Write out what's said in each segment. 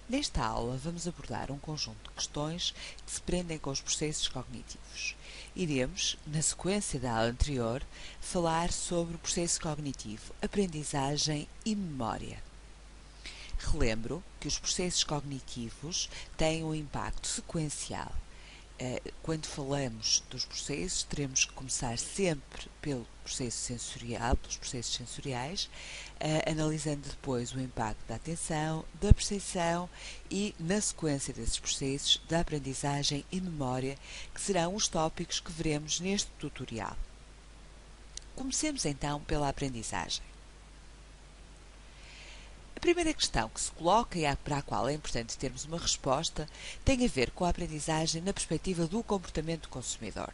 Nesta aula vamos abordar um conjunto de questões que se prendem com os processos cognitivos. Iremos, na sequência da aula anterior, falar sobre o processo cognitivo, aprendizagem e memória. Relembro que os processos cognitivos têm um impacto sequencial. Quando falamos dos processos, teremos que começar sempre pelo processo sensorial, pelos processos sensoriais, analisando depois o impacto da atenção, da percepção e, na sequência desses processos, da aprendizagem e memória, que serão os tópicos que veremos neste tutorial. Comecemos então pela aprendizagem. A primeira questão que se coloca e para a qual é importante termos uma resposta tem a ver com a aprendizagem na perspectiva do comportamento do consumidor.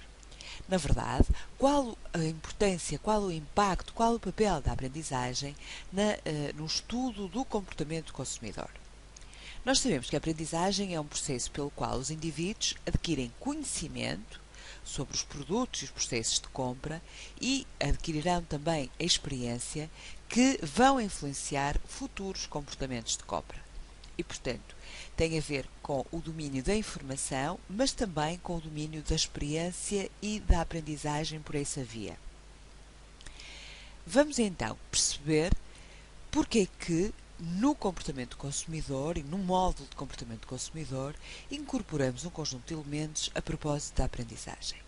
Na verdade, qual a importância, qual o impacto, qual o papel da aprendizagem no estudo do comportamento do consumidor? Nós sabemos que a aprendizagem é um processo pelo qual os indivíduos adquirem conhecimento sobre os produtos e os processos de compra e adquirirão também a experiência que vão influenciar futuros comportamentos de compra. E, portanto, tem a ver com o domínio da informação, mas também com o domínio da experiência e da aprendizagem por essa via. Vamos então perceber porque é que no comportamento do consumidor e no módulo de comportamento do consumidor incorporamos um conjunto de elementos a propósito da aprendizagem.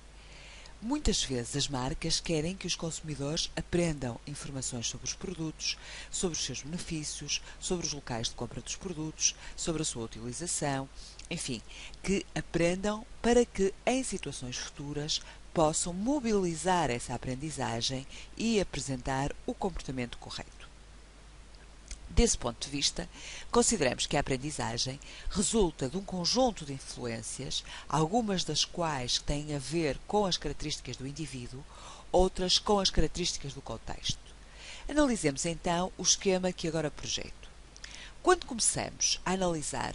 Muitas vezes as marcas querem que os consumidores aprendam informações sobre os produtos, sobre os seus benefícios, sobre os locais de compra dos produtos, sobre a sua utilização, enfim, que aprendam para que em situações futuras possam mobilizar essa aprendizagem e apresentar o comportamento correto. Desse ponto de vista, consideramos que a aprendizagem resulta de um conjunto de influências, algumas das quais têm a ver com as características do indivíduo, outras com as características do contexto. Analisemos então o esquema que agora projeto. Quando começamos a analisar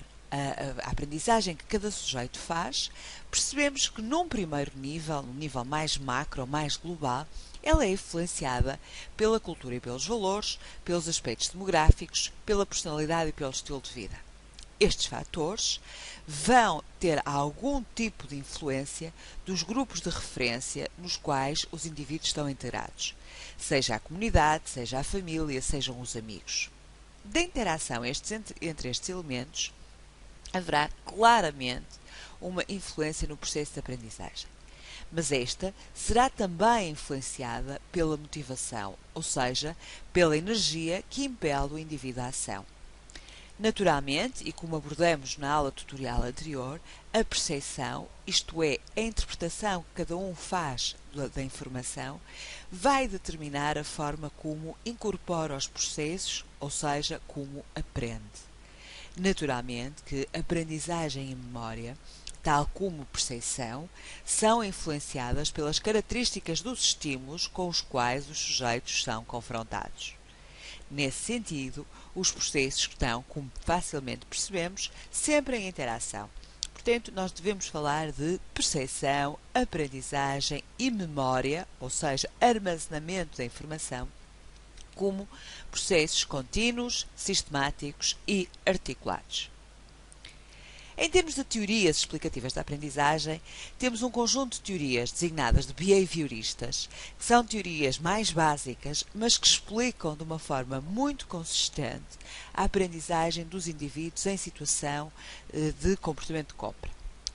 a aprendizagem que cada sujeito faz, percebemos que num primeiro nível, num nível mais macro, mais global, ela é influenciada pela cultura e pelos valores, pelos aspectos demográficos, pela personalidade e pelo estilo de vida. Estes fatores vão ter algum tipo de influência dos grupos de referência nos quais os indivíduos estão integrados, seja a comunidade, seja a família, sejam os amigos. Da interação entre estes elementos, haverá claramente uma influência no processo de aprendizagem. Mas esta será também influenciada pela motivação, ou seja, pela energia que impele o indivíduo à ação. Naturalmente, e como abordamos na aula tutorial anterior, a percepção, isto é, a interpretação que cada um faz da informação, vai determinar a forma como incorpora os processos, ou seja, como aprende. Naturalmente que aprendizagem e memória, tal como percepção, são influenciadas pelas características dos estímulos com os quais os sujeitos são confrontados. Nesse sentido, os processos estão, como facilmente percebemos, sempre em interação. Portanto, nós devemos falar de percepção, aprendizagem e memória, ou seja, armazenamento da informação, como processos contínuos, sistemáticos e articulados. Em termos de teorias explicativas da aprendizagem, temos um conjunto de teorias designadas de behavioristas, que são teorias mais básicas, mas que explicam de uma forma muito consistente a aprendizagem dos indivíduos em situação de comportamento de compra.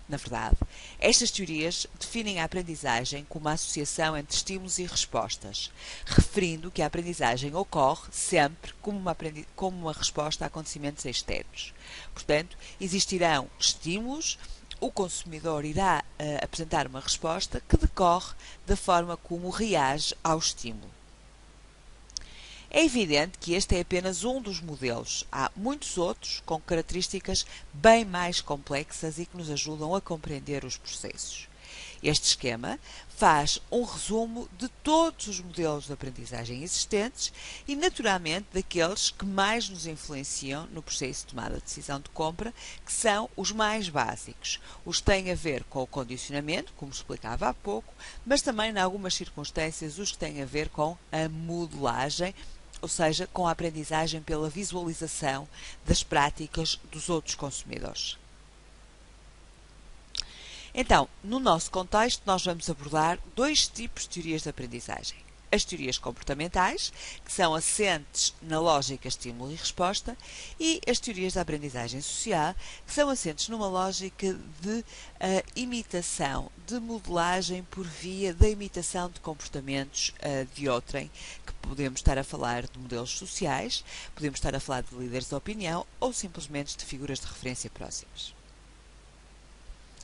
Na verdade, estas teorias definem a aprendizagem como a associação entre estímulos e respostas, referindo que a aprendizagem ocorre sempre como uma resposta a acontecimentos externos. Portanto, existirão estímulos, o consumidor irá apresentar uma resposta que decorre da forma como reage ao estímulo. É evidente que este é apenas um dos modelos. Há muitos outros com características bem mais complexas e que nos ajudam a compreender os processos. Este esquema faz um resumo de todos os modelos de aprendizagem existentes e, naturalmente, daqueles que mais nos influenciam no processo de tomada de decisão de compra, que são os mais básicos. Os que têm a ver com o condicionamento, como explicava há pouco, mas também, em algumas circunstâncias, os que têm a ver com a modelagem, ou seja, com a aprendizagem pela visualização das práticas dos outros consumidores. Então, no nosso contexto, nós vamos abordar dois tipos de teorias de aprendizagem. As teorias comportamentais, que são assentes na lógica estímulo e resposta, e as teorias da aprendizagem social, que são assentes numa lógica de imitação, de modelagem por via da imitação de comportamentos de outrem, que podemos estar a falar de modelos sociais, podemos estar a falar de líderes de opinião ou simplesmente de figuras de referência próximas.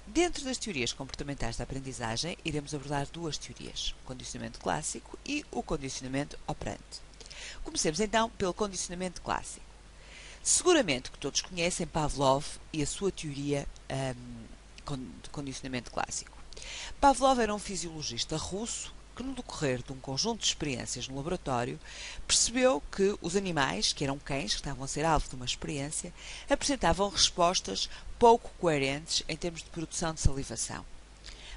Dentro das teorias comportamentais da aprendizagem, iremos abordar duas teorias, o condicionamento clássico e o condicionamento operante. Comecemos então pelo condicionamento clássico. Seguramente que todos conhecem Pavlov e a sua teoria de condicionamento clássico. Pavlov era um fisiologista russo que, no decorrer de um conjunto de experiências no laboratório, percebeu que os animais, que eram cães, que estavam a ser alvo de uma experiência, apresentavam respostas pouco coerentes em termos de produção de salivação.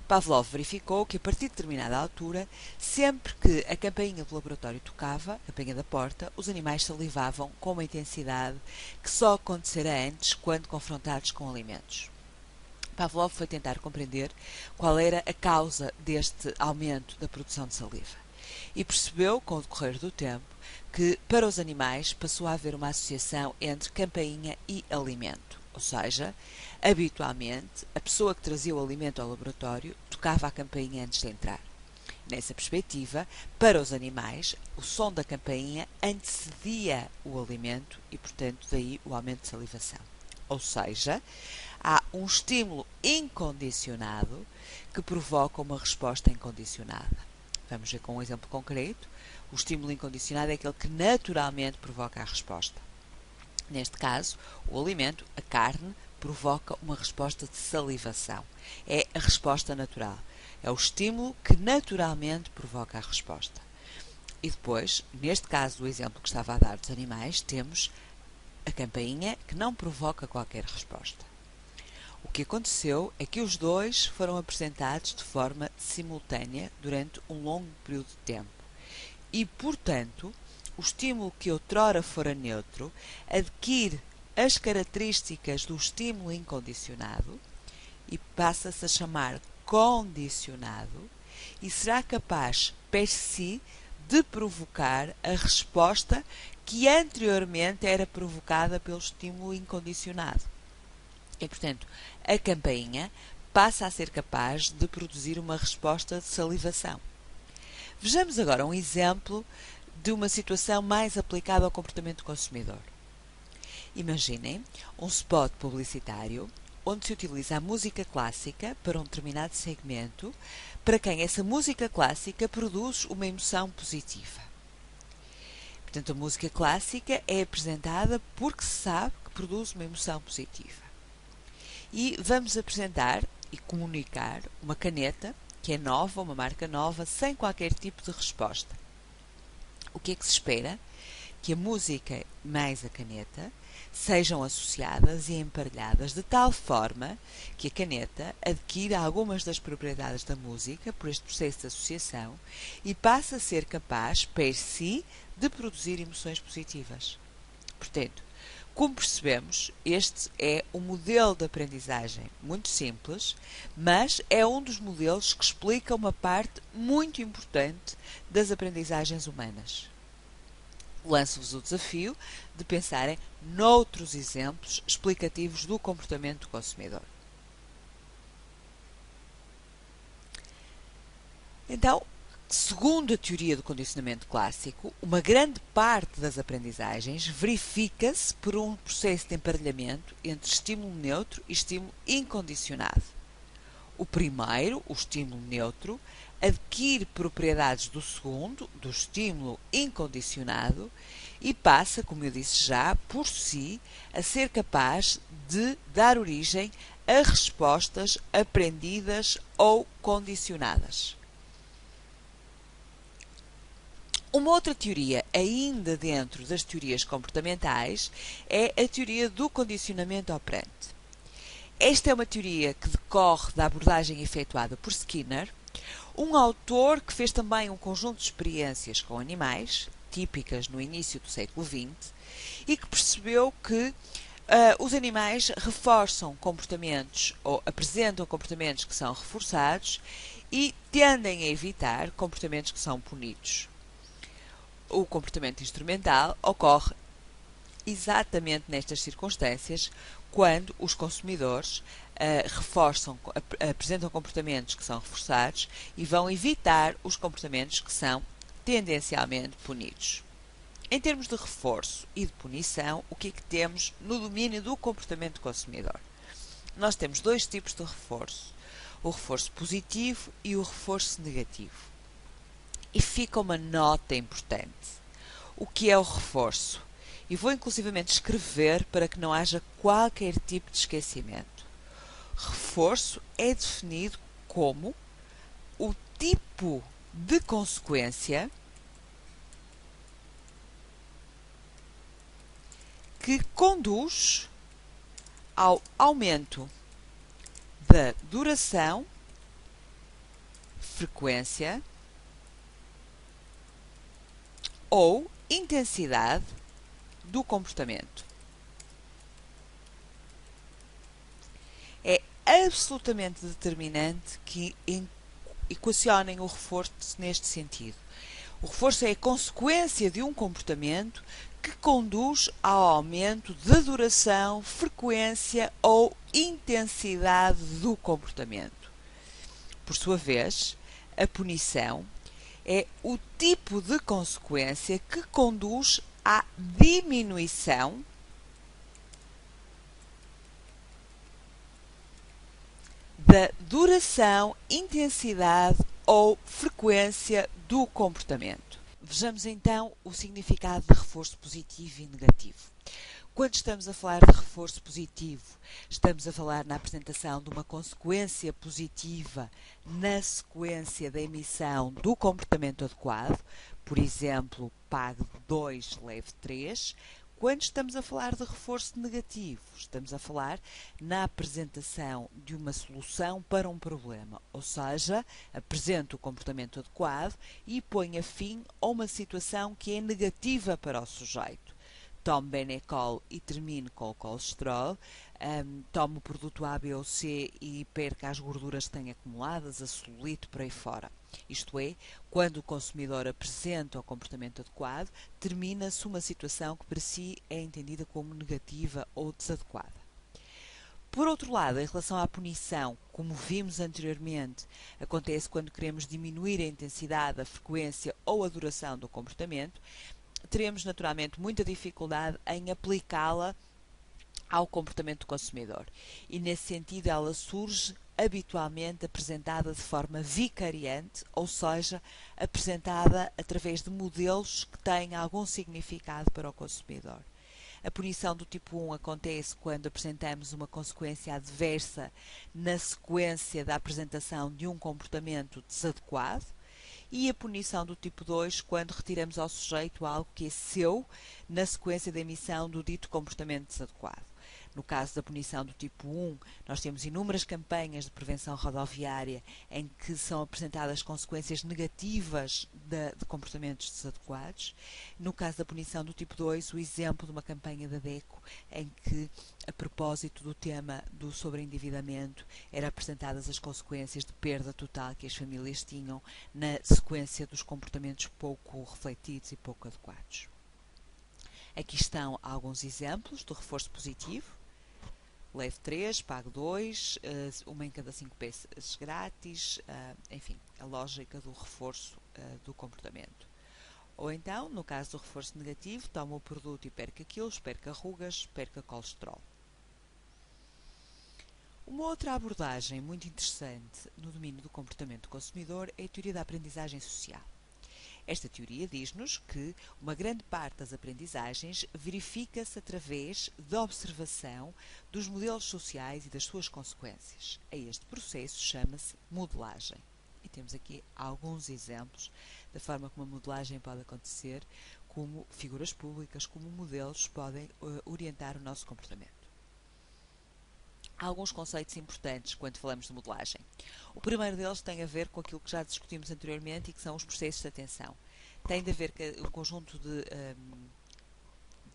Pavlov verificou que, a partir de determinada altura, sempre que a campainha do laboratório tocava, a campainha da porta, os animais salivavam com uma intensidade que só acontecera antes quando confrontados com alimentos. Pavlov foi tentar compreender qual era a causa deste aumento da produção de saliva e percebeu, com o decorrer do tempo, que para os animais passou a haver uma associação entre campainha e alimento, ou seja, habitualmente a pessoa que trazia o alimento ao laboratório tocava a campainha antes de entrar. Nessa perspectiva, para os animais, o som da campainha antecedia o alimento e, portanto, daí o aumento de salivação. Ou seja, há um estímulo incondicionado que provoca uma resposta incondicionada. Vamos ver com um exemplo concreto. O estímulo incondicionado é aquele que naturalmente provoca a resposta. Neste caso, o alimento, a carne, provoca uma resposta de salivação. É a resposta natural. É o estímulo que naturalmente provoca a resposta. E depois, neste caso do exemplo que estava a dar dos animais, temos a campainha que não provoca qualquer resposta. O que aconteceu é que os dois foram apresentados de forma simultânea durante um longo período de tempo. E, portanto, o estímulo que outrora fora neutro adquire as características do estímulo incondicionado e passa-se a chamar condicionado e será capaz, per si, de provocar a resposta que anteriormente era provocada pelo estímulo incondicionado. E, portanto, a campainha passa a ser capaz de produzir uma resposta de salivação. Vejamos agora um exemplo de uma situação mais aplicada ao comportamento do consumidor. Imaginem um spot publicitário onde se utiliza a música clássica para um determinado segmento, para quem essa música clássica produz uma emoção positiva. Portanto, a música clássica é apresentada porque se sabe que produz uma emoção positiva. E vamos apresentar e comunicar uma caneta que é nova, uma marca nova, sem qualquer tipo de resposta. O que é que se espera? Que a música mais a caneta sejam associadas e emparelhadas de tal forma que a caneta adquira algumas das propriedades da música por este processo de associação e passe a ser capaz, per si, de produzir emoções positivas. Portanto, como percebemos, este é um modelo de aprendizagem muito simples, mas é um dos modelos que explica uma parte muito importante das aprendizagens humanas. Lanço-vos o desafio de pensarem noutros exemplos explicativos do comportamento do consumidor. Então, segundo a teoria do condicionamento clássico, uma grande parte das aprendizagens verifica-se por um processo de emparelhamento entre estímulo neutro e estímulo incondicionado. O primeiro, o estímulo neutro, adquire propriedades do segundo, do estímulo incondicionado, e passa, como eu disse já, por si, a ser capaz de dar origem a respostas aprendidas ou condicionadas. Uma outra teoria, ainda dentro das teorias comportamentais, é a teoria do condicionamento operante. Esta é uma teoria que decorre da abordagem efetuada por Skinner, um autor que fez também um conjunto de experiências com animais, típicas no início do século XX e que percebeu que os animais reforçam comportamentos ou apresentam comportamentos que são reforçados e tendem a evitar comportamentos que são punidos. O comportamento instrumental ocorre exatamente nestas circunstâncias, quando os consumidores apresentam comportamentos que são reforçados e vão evitar os comportamentos que são tendencialmente punidos. Em termos de reforço e de punição, o que é que temos no domínio do comportamento consumidor? Nós temos dois tipos de reforço, o reforço positivo e o reforço negativo. E fica uma nota importante. O que é o reforço? E vou inclusivamente escrever para que não haja qualquer tipo de esquecimento. Reforço é definido como o tipo de consequência que conduz ao aumento da duração, frequência ou intensidade do comportamento. É absolutamente determinante que equacionem o reforço neste sentido. O reforço é a consequência de um comportamento que conduz ao aumento da duração, frequência ou intensidade do comportamento. Por sua vez, a punição é o tipo de consequência que conduz à diminuição da duração, intensidade ou frequência do comportamento. Vejamos então o significado de reforço positivo e negativo. Quando estamos a falar de reforço positivo, estamos a falar na apresentação de uma consequência positiva na sequência da emissão do comportamento adequado, por exemplo, pague 2, leve 3. Quando estamos a falar de reforço negativo, estamos a falar na apresentação de uma solução para um problema, ou seja, apresenta o comportamento adequado e põe a fim a uma situação que é negativa para o sujeito. Tome Benecol e termine com o colesterol, tome o produto A, B ou C e perca as gorduras que tem acumuladas, a celulite, por aí fora. Isto é, quando o consumidor apresenta o comportamento adequado, termina-se uma situação que para si é entendida como negativa ou desadequada. Por outro lado, em relação à punição, como vimos anteriormente, acontece quando queremos diminuir a intensidade, a frequência ou a duração do comportamento, teremos naturalmente muita dificuldade em aplicá-la ao comportamento do consumidor. E nesse sentido ela surge habitualmente apresentada de forma vicariante, ou seja, apresentada através de modelos que têm algum significado para o consumidor. A punição do tipo 1 acontece quando apresentamos uma consequência adversa na sequência da apresentação de um comportamento desadequado, e a punição do tipo 2 quando retiramos ao sujeito algo que é seu na sequência da emissão do dito comportamento desadequado. No caso da punição do tipo 1, nós temos inúmeras campanhas de prevenção rodoviária em que são apresentadas consequências negativas de comportamentos desadequados. No caso da punição do tipo 2, o exemplo de uma campanha da DECO em que, a propósito do tema do sobreendividamento, eram apresentadas as consequências de perda total que as famílias tinham na sequência dos comportamentos pouco refletidos e pouco adequados. Aqui estão alguns exemplos do reforço positivo. Leve 3, pague 2, uma em cada 5 peças grátis, enfim, a lógica do reforço do comportamento. Ou então, no caso do reforço negativo, toma o produto e perca quilos, perca rugas, perca colesterol. Uma outra abordagem muito interessante no domínio do comportamento do consumidor é a teoria da aprendizagem social. Esta teoria diz-nos que uma grande parte das aprendizagens verifica-se através da observação dos modelos sociais e das suas consequências. A este processo chama-se modelagem. E temos aqui alguns exemplos da forma como a modelagem pode acontecer, como figuras públicas, como modelos podem orientar o nosso comportamento. Há alguns conceitos importantes quando falamos de modelagem. O primeiro deles tem a ver com aquilo que já discutimos anteriormente e que são os processos de atenção. tem de haver um conjunto de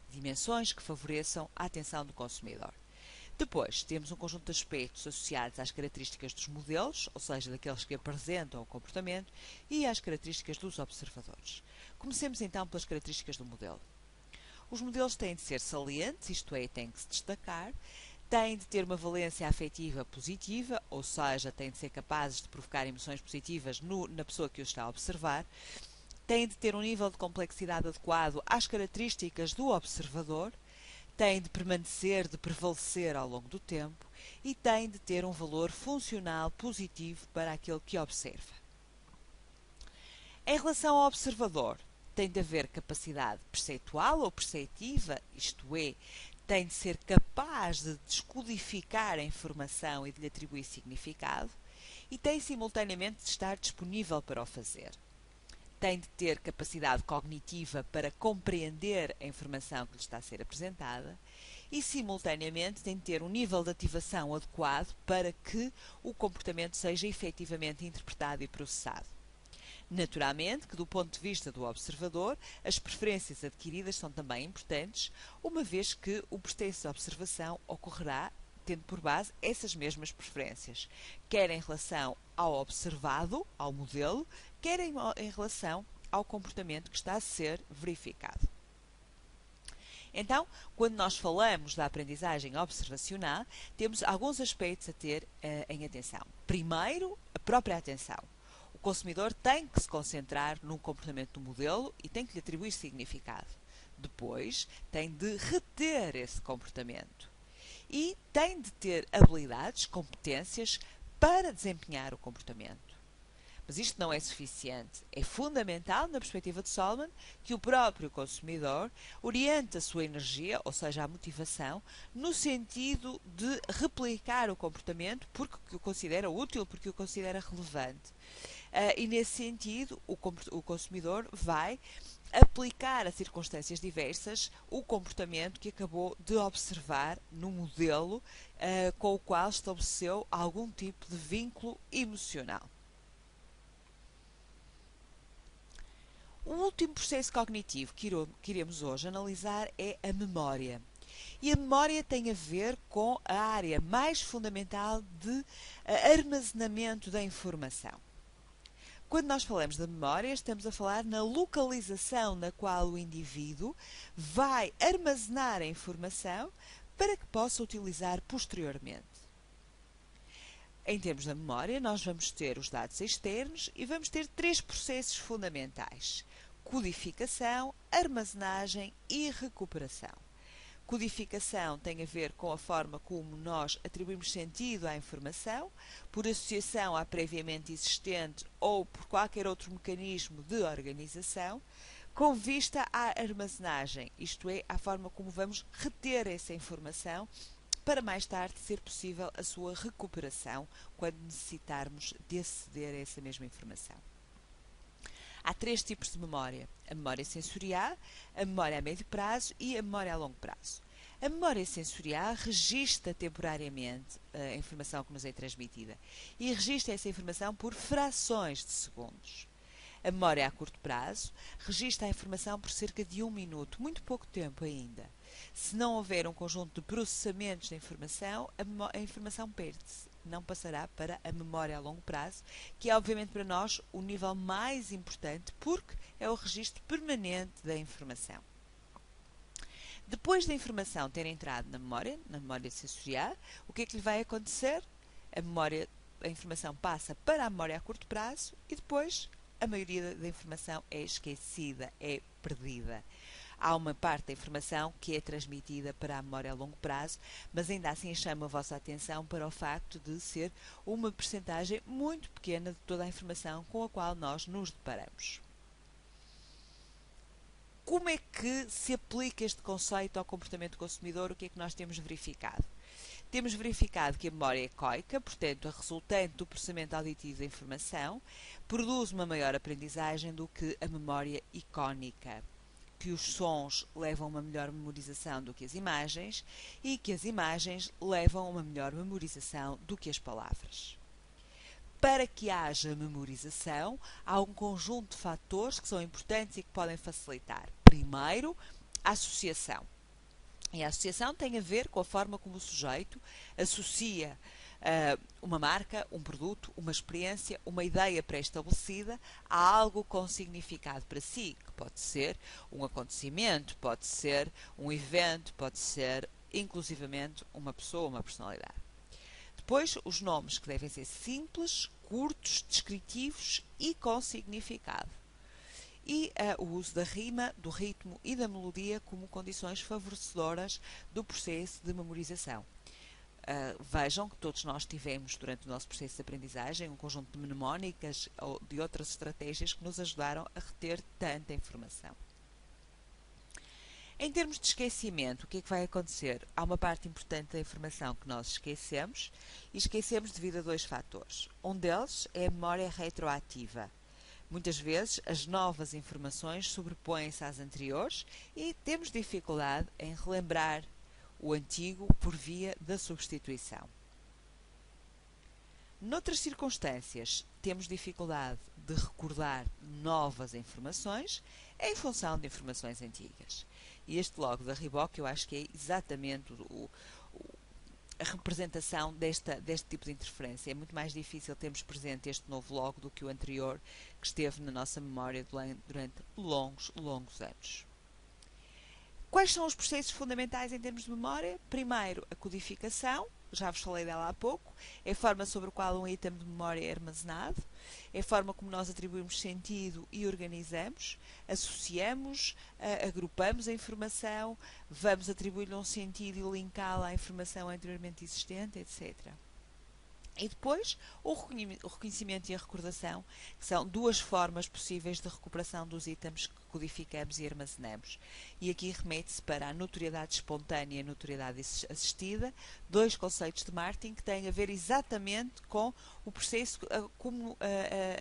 dimensões que favoreçam a atenção do consumidor. Depois, temos um conjunto de aspectos associados às características dos modelos, ou seja, daqueles que apresentam o comportamento, e às características dos observadores. Comecemos então pelas características do modelo. Os modelos têm de ser salientes, isto é, têm que se destacar, têm de ter uma valência afetiva positiva, ou seja, têm de ser capazes de provocar emoções positivas na pessoa que os está a observar, têm de ter um nível de complexidade adequado às características do observador, têm de permanecer, de prevalecer ao longo do tempo e têm de ter um valor funcional positivo para aquele que observa. Em relação ao observador, tem de haver capacidade perceptual ou perceptiva, isto é, tem de ser capaz de descodificar a informação e de lhe atribuir significado e tem simultaneamente de estar disponível para o fazer. Tem de ter capacidade cognitiva para compreender a informação que lhe está a ser apresentada e, simultaneamente, tem de ter um nível de ativação adequado para que o comportamento seja efetivamente interpretado e processado. Naturalmente que, do ponto de vista do observador, as preferências adquiridas são também importantes, uma vez que o processo de observação ocorrerá tendo por base essas mesmas preferências, quer em relação ao observado, ao modelo, quer em relação ao comportamento que está a ser verificado. Então, quando nós falamos da aprendizagem observacional, temos alguns aspectos a ter em atenção. Primeiro, a própria atenção. O consumidor tem que se concentrar no comportamento do modelo e tem que lhe atribuir significado. Depois, tem de reter esse comportamento. E tem de ter habilidades, competências para desempenhar o comportamento. Mas isto não é suficiente. É fundamental, na perspectiva de Solomon, que o próprio consumidor oriente a sua energia, ou seja, a motivação, no sentido de replicar o comportamento porque o considera útil, porque o considera relevante. E nesse sentido, o consumidor vai aplicar a circunstâncias diversas o comportamento que acabou de observar no modelo com o qual estabeleceu algum tipo de vínculo emocional. O último processo cognitivo que iremos hoje analisar é a memória. E a memória tem a ver com a área mais fundamental de armazenamento da informação. Quando nós falamos da memória, estamos a falar na localização na qual o indivíduo vai armazenar a informação para que possa utilizar posteriormente. Em termos da memória, nós vamos ter os dados externos e vamos ter três processos fundamentais: codificação, armazenagem e recuperação. Codificação tem a ver com a forma como nós atribuímos sentido à informação, por associação à previamente existente ou por qualquer outro mecanismo de organização, com vista à armazenagem, isto é, à forma como vamos reter essa informação para mais tarde ser possível a sua recuperação quando necessitarmos de aceder a essa mesma informação. Há três tipos de memória: a memória sensorial, a memória a médio prazo e a memória a longo prazo. A memória sensorial registra temporariamente a informação que nos é transmitida e registra essa informação por frações de segundos. A memória a curto prazo registra a informação por cerca de 1 minuto, muito pouco tempo ainda. Se não houver um conjunto de processamentos da informação, a informação perde-se. Não passará para a memória a longo prazo, que é obviamente para nós o nível mais importante, porque é o registro permanente da informação. Depois da informação ter entrado na memória sensorial, o que é que lhe vai acontecer? A informação passa para a memória a curto prazo e depois a maioria da informação é esquecida, é perdida. Há uma parte da informação que é transmitida para a memória a longo prazo, mas ainda assim chamo a vossa atenção para o facto de ser uma percentagem muito pequena de toda a informação com a qual nós nos deparamos. Como é que se aplica este conceito ao comportamento do consumidor? O que é que nós temos verificado? Temos verificado que a memória ecoica, portanto a resultante do processamento auditivo da informação, produz uma maior aprendizagem do que a memória icónica, que os sons levam a uma melhor memorização do que as imagens e que as imagens levam a uma melhor memorização do que as palavras. Para que haja memorização, há um conjunto de fatores que são importantes e que podem facilitar. Primeiro, a associação. E a associação tem a ver com a forma como o sujeito associa uma marca, um produto, uma experiência, uma ideia pré-estabelecida a algo com significado para si, que pode ser um acontecimento, pode ser um evento, pode ser inclusivamente uma pessoa, uma personalidade. Depois, os nomes que devem ser simples, curtos, descritivos e com significado. E o uso da rima, do ritmo e da melodia como condições favorecedoras do processo de memorização. Vejam que todos nós tivemos, durante o nosso processo de aprendizagem, um conjunto de mnemónicas ou de outras estratégias que nos ajudaram a reter tanta informação. Em termos de esquecimento, o que é que vai acontecer? Há uma parte importante da informação que nós esquecemos, e esquecemos devido a dois fatores. Um deles é a memória retroativa. Muitas vezes as novas informações sobrepõem-se às anteriores e temos dificuldade em relembrar o antigo por via da substituição. Noutras circunstâncias, temos dificuldade de recordar novas informações em função de informações antigas. E este logo da Reebok eu acho que é exatamente a representação deste tipo de interferência. É muito mais difícil termos presente este novo logo do que o anterior, que esteve na nossa memória durante longos anos. Quais são os processos fundamentais em termos de memória? Primeiro, a codificação, já vos falei dela há pouco, é a forma sobre a qual um item de memória é armazenado, é a forma como nós atribuímos sentido e organizamos, associamos, agrupamos a informação, vamos atribuir-lhe um sentido e linká-la à informação anteriormente existente, etc. E depois, o reconhecimento e a recordação, que são duas formas possíveis de recuperação dos itens que codificamos e armazenamos. E aqui remete-se para a notoriedade espontânea e a notoriedade assistida, dois conceitos de marketing que têm a ver exatamente com o processo como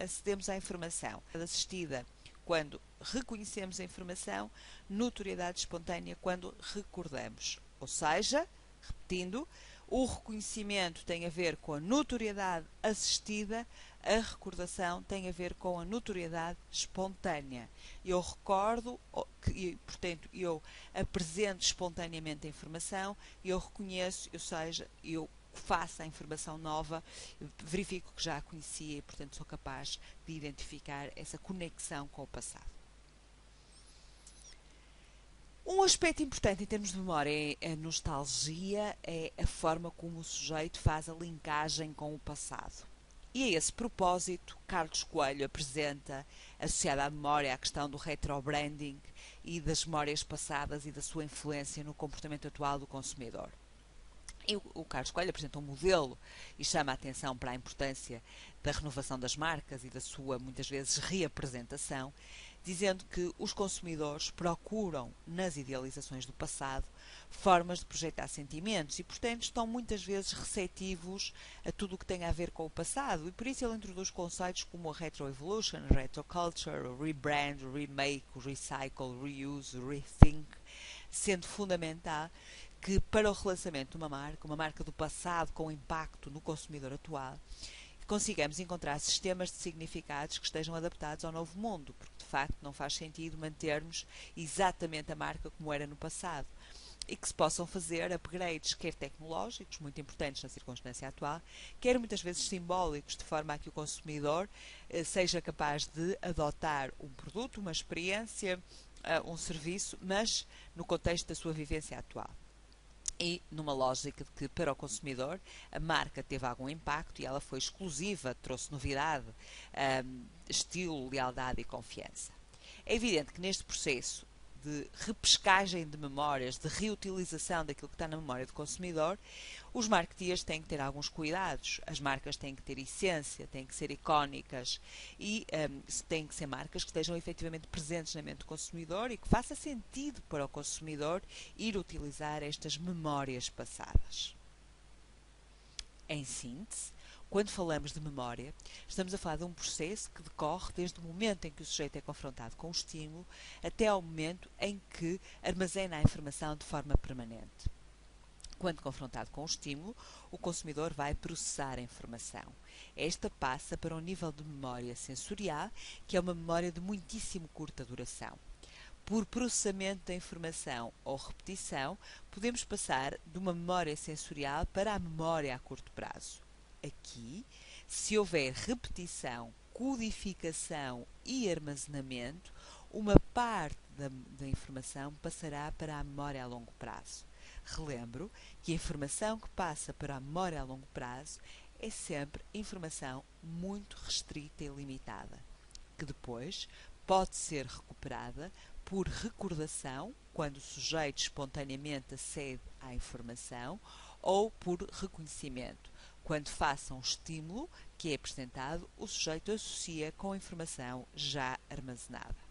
acedemos à informação. Assistida, quando reconhecemos a informação, notoriedade espontânea, quando recordamos. Ou seja, repetindo, o reconhecimento tem a ver com a notoriedade assistida, a recordação tem a ver com a notoriedade espontânea. Eu recordo, e, portanto, eu apresento espontaneamente a informação, eu reconheço, ou seja, eu faço a informação nova, verifico que já a conhecia e, portanto, sou capaz de identificar essa conexão com o passado. Um aspecto importante em termos de memória é a nostalgia, é a forma como o sujeito faz a linkagem com o passado. E a esse propósito, Carlos Coelho apresenta, associada à memória, a questão do retrobranding e das memórias passadas e da sua influência no comportamento atual do consumidor. E o Carlos Coelho apresenta um modelo e chama a atenção para a importância da renovação das marcas e da sua, muitas vezes, reapresentação, dizendo que os consumidores procuram, nas idealizações do passado, formas de projetar sentimentos e, portanto, estão muitas vezes receptivos a tudo o que tem a ver com o passado. E por isso ele introduz conceitos como a retroevolution, a retroculture, o rebrand, o remake, o recycle, o reuse, o rethink, sendo fundamental que para o relançamento de uma marca do passado com impacto no consumidor atual, consigamos encontrar sistemas de significados que estejam adaptados ao novo mundo, porque de facto não faz sentido mantermos exatamente a marca como era no passado, e que se possam fazer upgrades, quer tecnológicos, muito importantes na circunstância atual, quer muitas vezes simbólicos, de forma a que o consumidor seja capaz de adotar um produto, uma experiência, um serviço, mas no contexto da sua vivência atual. E numa lógica de que para o consumidor a marca teve algum impacto e ela foi exclusiva, trouxe novidade, estilo, lealdade e confiança. É evidente que neste processo de repescagem de memórias, de reutilização daquilo que está na memória do consumidor, os marketeers têm que ter alguns cuidados. As marcas têm que ter essência, têm que ser icónicas e têm que ser marcas que estejam efetivamente presentes na mente do consumidor e que faça sentido para o consumidor ir utilizar estas memórias passadas. Em síntese, quando falamos de memória, estamos a falar de um processo que decorre desde o momento em que o sujeito é confrontado com o estímulo até ao momento em que armazena a informação de forma permanente. Quando confrontado com o estímulo, o consumidor vai processar a informação. Esta passa para um nível de memória sensorial, que é uma memória de muitíssimo curta duração. Por processamento da informação ou repetição, podemos passar de uma memória sensorial para a memória a curto prazo. Aqui, se houver repetição, codificação e armazenamento, uma parte da informação passará para a memória a longo prazo. Relembro que a informação que passa para a memória a longo prazo é sempre informação muito restrita e limitada, que depois pode ser recuperada por recordação, quando o sujeito espontaneamente acede à informação, ou por reconhecimento, quando faça um estímulo que é apresentado, o sujeito associa com a informação já armazenada.